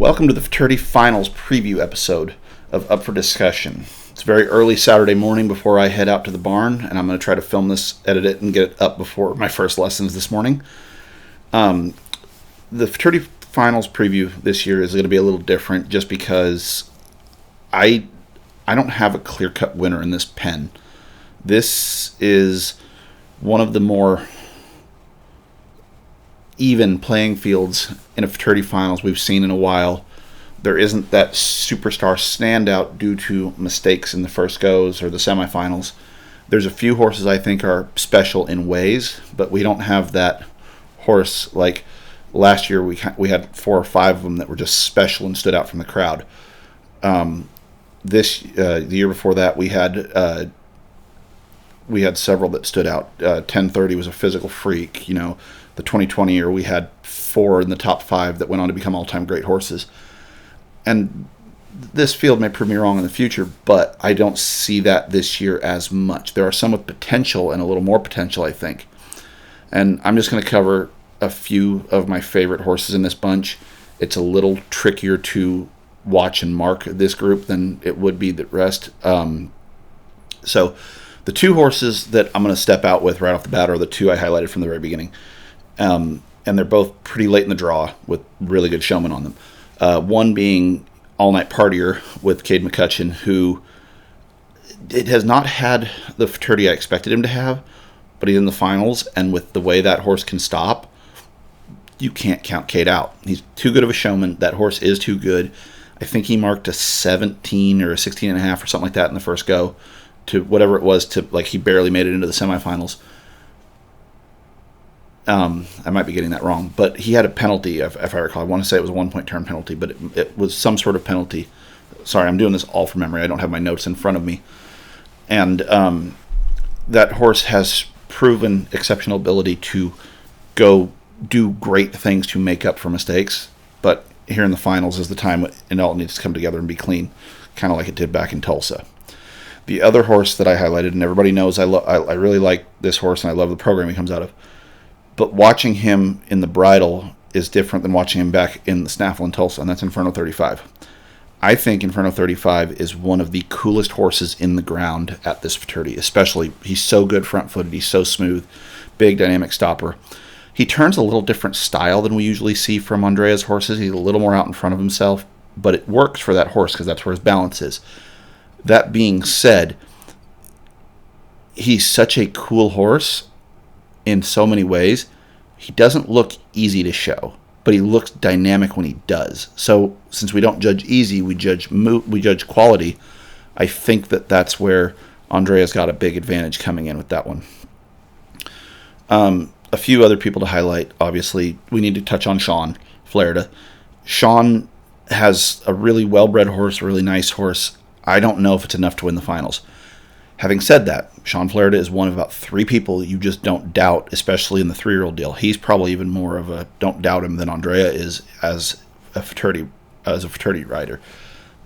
Welcome to the Futurity Finals Preview episode of Up for Discussion. It's very early Saturday morning before I head out to the barn, and I'm going to try to film this, edit it, and get it up before my first lessons this morning. The Futurity Finals Preview this year is going to be a little different just because I don't have a clear-cut winner in this pen. This is one of the more even playing fields in a Futurity Finals we've seen in a while. There isn't that superstar standout due to mistakes in the first goes or the semifinals. There's a few horses I think are special in ways, but we don't have that horse like last year. We had 4 or 5 of them that were just special and stood out from the crowd. The year before that we had several that stood out. 1030 was a physical freak. The 2020 year, we had 4 in the top 5 that went on to become all-time great horses. And this field may prove me wrong in the future, but I don't see that this year as much. There are some with potential and a little more potential, I think. And I'm just going to cover a few of my favorite horses in this bunch. It's a little trickier to watch and mark this group than it would be the rest. So the 2 horses that I'm going to step out with right off the bat are the 2 I highlighted from the very beginning. And they're both pretty late in the draw with really good showmen on them. One being All Night Partier with Cade McCutcheon, who it has not had the futurity I expected him to have, but he's in the finals, and with the way that horse can stop, you can't count Cade out. He's too good of a showman. That horse is too good. I think he marked a 17 or a 16 and a half or something like that in the first go to whatever it was, to like he barely made it into the semifinals. I might be getting that wrong, but he had a penalty, if I recall. I want to say it was a 1-point turn penalty, but it was some sort of penalty. Sorry, I'm doing this all from memory. I don't have my notes in front of me. And that horse has proven exceptional ability to go do great things to make up for mistakes, but here in the finals is the time it all needs to come together and be clean, kind of like it did back in Tulsa. The other horse that I highlighted, and everybody knows I really like this horse, and I love the program he comes out of. But watching him in the bridle is different than watching him back in the snaffle in Tulsa, and that's Inferno 35. I think Inferno 35 is one of the coolest horses in the ground at this futurity, especially he's so good front-footed, he's so smooth, big dynamic stopper. He turns a little different style than we usually see from Andrea's horses. He's a little more out in front of himself, but it works for that horse because that's where his balance is. That being said, he's such a cool horse in so many ways. He doesn't look easy to show, but he looks dynamic when he does. So since we don't judge easy, we judge quality. I think that's where Andrea's got a big advantage coming in with that one. A few other people to highlight. Obviously, we need to touch on Sean Flaherty. Sean has a really well-bred horse, a really nice horse. I don't know if it's enough to win the finals. Having said that, Sean Flaherty is one of about 3 people you just don't doubt, especially in the 3-year-old deal. He's probably even more of a don't doubt him than Andrea is as a futurity rider.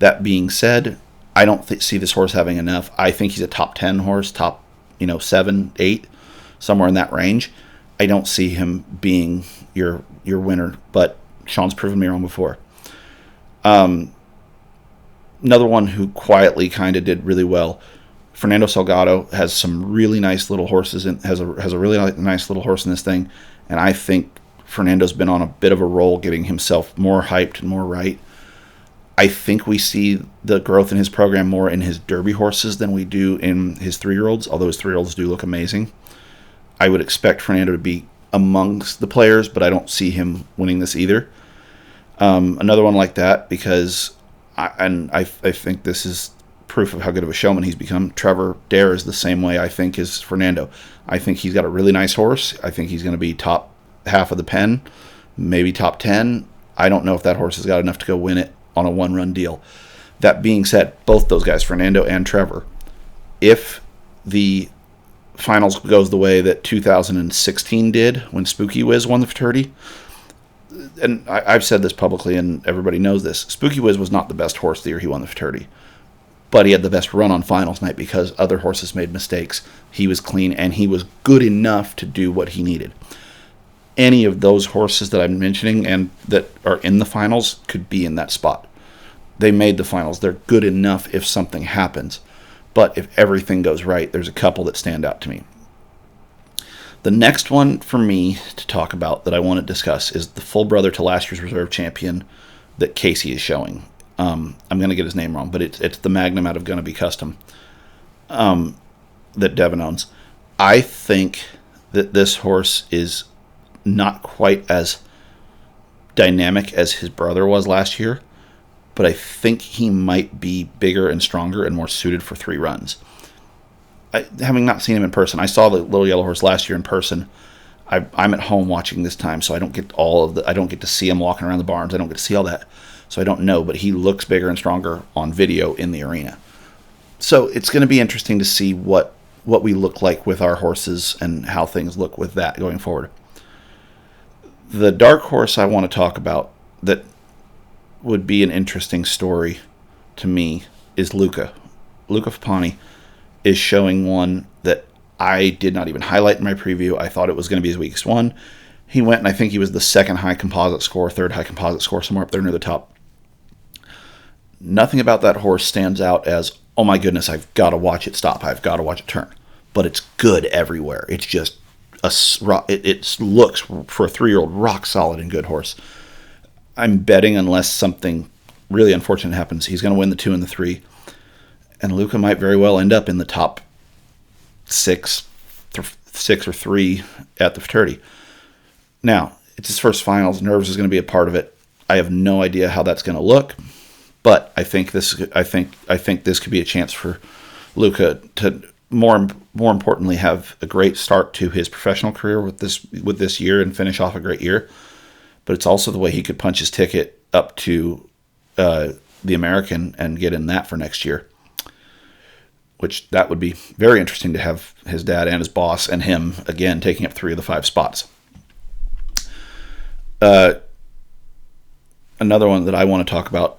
That being said, I don't see this horse having enough. I think he's a top 10 horse, top 7, 8, somewhere in that range. I don't see him being your winner, but Sean's proven me wrong before. Another one who quietly kind of did really well, Fernando Salgado, has some really nice little horses and has a really nice little horse in this thing, and I think Fernando's been on a bit of a roll, getting himself more hyped and more right. I think we see the growth in his program more in his Derby horses than we do in his 3-year-olds, although his 3-year-olds do look amazing. I would expect Fernando to be amongst the players, but I don't see him winning this either. Another one like that, because I think this is proof of how good of a showman he's become. Trevor Dare is the same way, I think, as Fernando. I think he's got a really nice horse. I think he's going to be top half of the pen, maybe top 10. I don't know if that horse has got enough to go win it on a 1-run deal. That being said, both those guys, Fernando and Trevor, if the finals goes the way that 2016 did when Spooky Wiz won the futurity, and I've said this publicly and everybody knows this, Spooky Wiz was not the best horse the year he won the futurity. But he had the best run on finals night because other horses made mistakes. He was clean, and he was good enough to do what he needed. any of those horses that I'm mentioning and that are in the finals could be in that spot. They made the finals. They're good enough if something happens. But if everything goes right, there's a couple that stand out to me. The next one for me to talk about that I want to discuss is the full brother to last year's reserve champion that Casey is showing. I'm going to get his name wrong, but it's the Magnum out of Gonna Be Custom that Devin owns. I think that this horse is not quite as dynamic as his brother was last year, but I think he might be bigger and stronger and more suited for 3 runs. Having not seen him in person, I saw the Little Yellow Horse last year in person. I'm at home watching this time, so I don't get I don't get to see him walking around the barns. I don't get to see all that, so I don't know. But he looks bigger and stronger on video in the arena. So it's going to be interesting to see what we look like with our horses and how things look with that going forward. The dark horse I want to talk about that would be an interesting story to me is Luca. Luca Fapani is showing one that I did not even highlight in my preview. I thought it was going to be his weakest one. He went, and I think he was the second high composite score, third high composite score, somewhere up there near the top. Nothing about that horse stands out as, oh my goodness, I've got to watch it stop. I've got to watch it turn. But it's good everywhere. It's just, it looks, for a 3-year-old, rock solid and good horse. I'm betting unless something really unfortunate happens, he's going to win the 2 and the 3. And Luca might very well end up in the top 6 or 3 at the Futurity. Now, it's his first finals. Nerves is going to be a part of it. I have no idea how that's going to look, but I think this could be a chance for Luca to more importantly have a great start to his professional career with this year and finish off a great year. But it's also the way he could punch his ticket up to the American and get in that for next year, which that would be very interesting to have his dad and his boss and him, again, taking up 3 of the 5 spots. Another one that I want to talk about,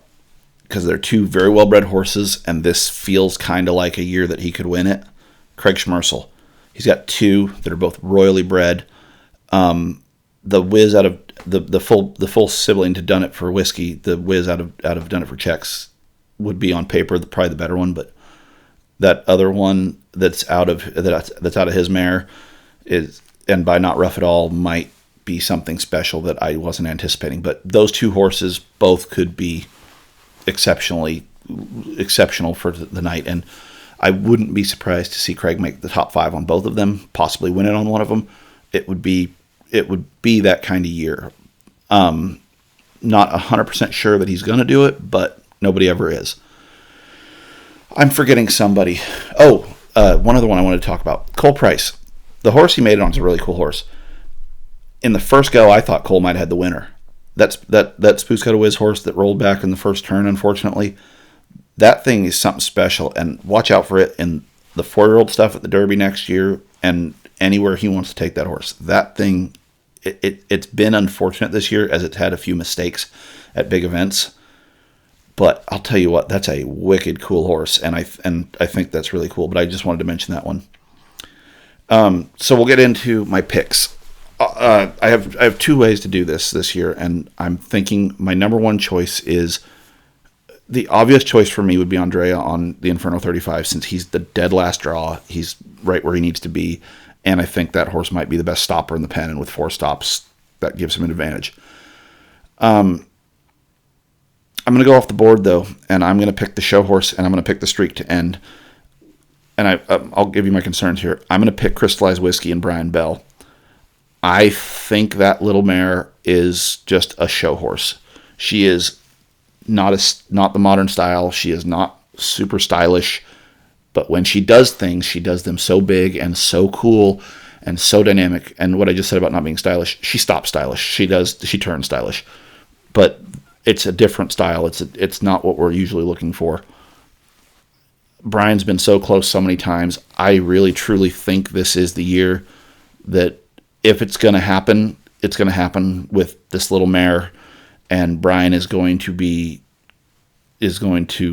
because they're 2 very well-bred horses, and this feels kind of like a year that he could win it, Craig Schmersel. He's got 2 that are both royally bred. The whiz out of the full sibling to Done It for Whiskey, the whiz out of Done It for Checks, would be on paper probably the better one, but that other one that's out of his mare is, and by Not Rough at All, might be something special that I wasn't anticipating. But those 2 horses both could be exceptional for the night, and I wouldn't be surprised to see Craig make the top 5 on both of them, possibly win it on one of them. It would be that kind of year. Not 100% sure that he's going to do it, but nobody ever is. I'm forgetting somebody. One other one I wanted to talk about. Cole Price. The horse he made it on is a really cool horse. In the first go, I thought Cole might have had the winner. That Spook's Got a Whiz horse that rolled back in the first turn, unfortunately. That thing is something special, and watch out for it in the 4-year-old stuff at the Derby next year and anywhere he wants to take that horse. That thing, it's been unfortunate this year as it's had a few mistakes at big events. But I'll tell you what, that's a wicked cool horse, and I think that's really cool. But I just wanted to mention that one. So we'll get into my picks. I have 2 ways to do this year, and I'm thinking my number 1 choice is, the obvious choice for me would be Andrea on the Inferno 35, since he's the dead last draw. He's right where he needs to be, and I think that horse might be the best stopper in the pen, and with 4 stops, that gives him an advantage. I'm going to go off the board, though, and I'm going to pick the show horse, and I'm going to pick the streak to end. And I'll give you my concerns here. I'm going to pick Crystallized Whiskey and Brian Bell. I think that little mare is just a show horse. She is not the modern style. She is not super stylish. But when she does things, she does them so big and so cool and so dynamic. And what I just said about not being stylish, she stops stylish. She turns stylish. But it's a different style. It's not what we're usually looking for. Brian's been so close so many times. I really, truly think this is the year that if it's going to happen, it's going to happen with this little mare, and Brian is going to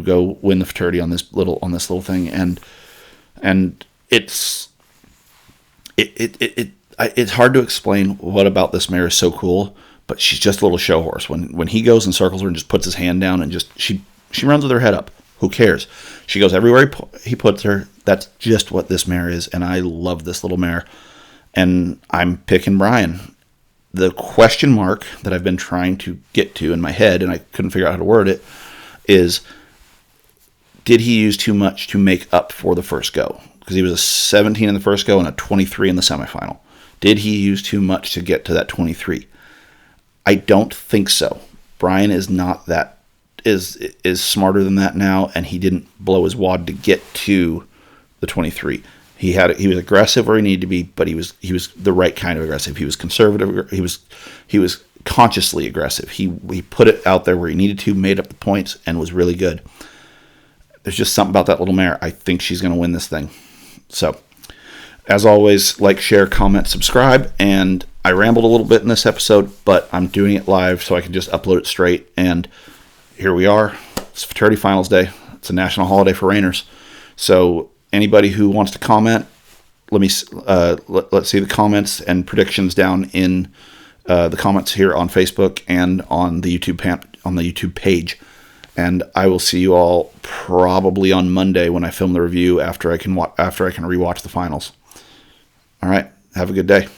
go win the Futurity on this little thing, and it's hard to explain what about this mare is so cool, but she's just a little show horse. When he goes and circles her and just puts his hand down and just she runs with her head up. Who cares? She goes everywhere he puts her. That's just what this mare is, and I love this little mare. And I'm picking Brian. The question mark that I've been trying to get to in my head, and I couldn't figure out how to word it, is did he use too much to make up for the first go? Because he was a 17 in the first go and a 23 in the semifinal. Did he use too much to get to that 23? I don't think so. Brian is not that is smarter than that now, and he didn't blow his wad to get to the 23. He was aggressive where he needed to be, but he was the right kind of aggressive. He was conservative. He was consciously aggressive. He put it out there where he needed to, made up the points, and was really good. There's just something about that little mare. I think she's going to win this thing. So, as always, like, share, comment, subscribe. And I rambled a little bit in this episode, but I'm doing it live so I can just upload it straight. And here we are. It's Futurity Finals Day. It's a national holiday for Reiners. So anybody who wants to comment, let's see the comments and predictions down in the comments here on Facebook and on the YouTube page. And I will see you all probably on Monday when I film the review after I can rewatch the finals. All right. Have a good day.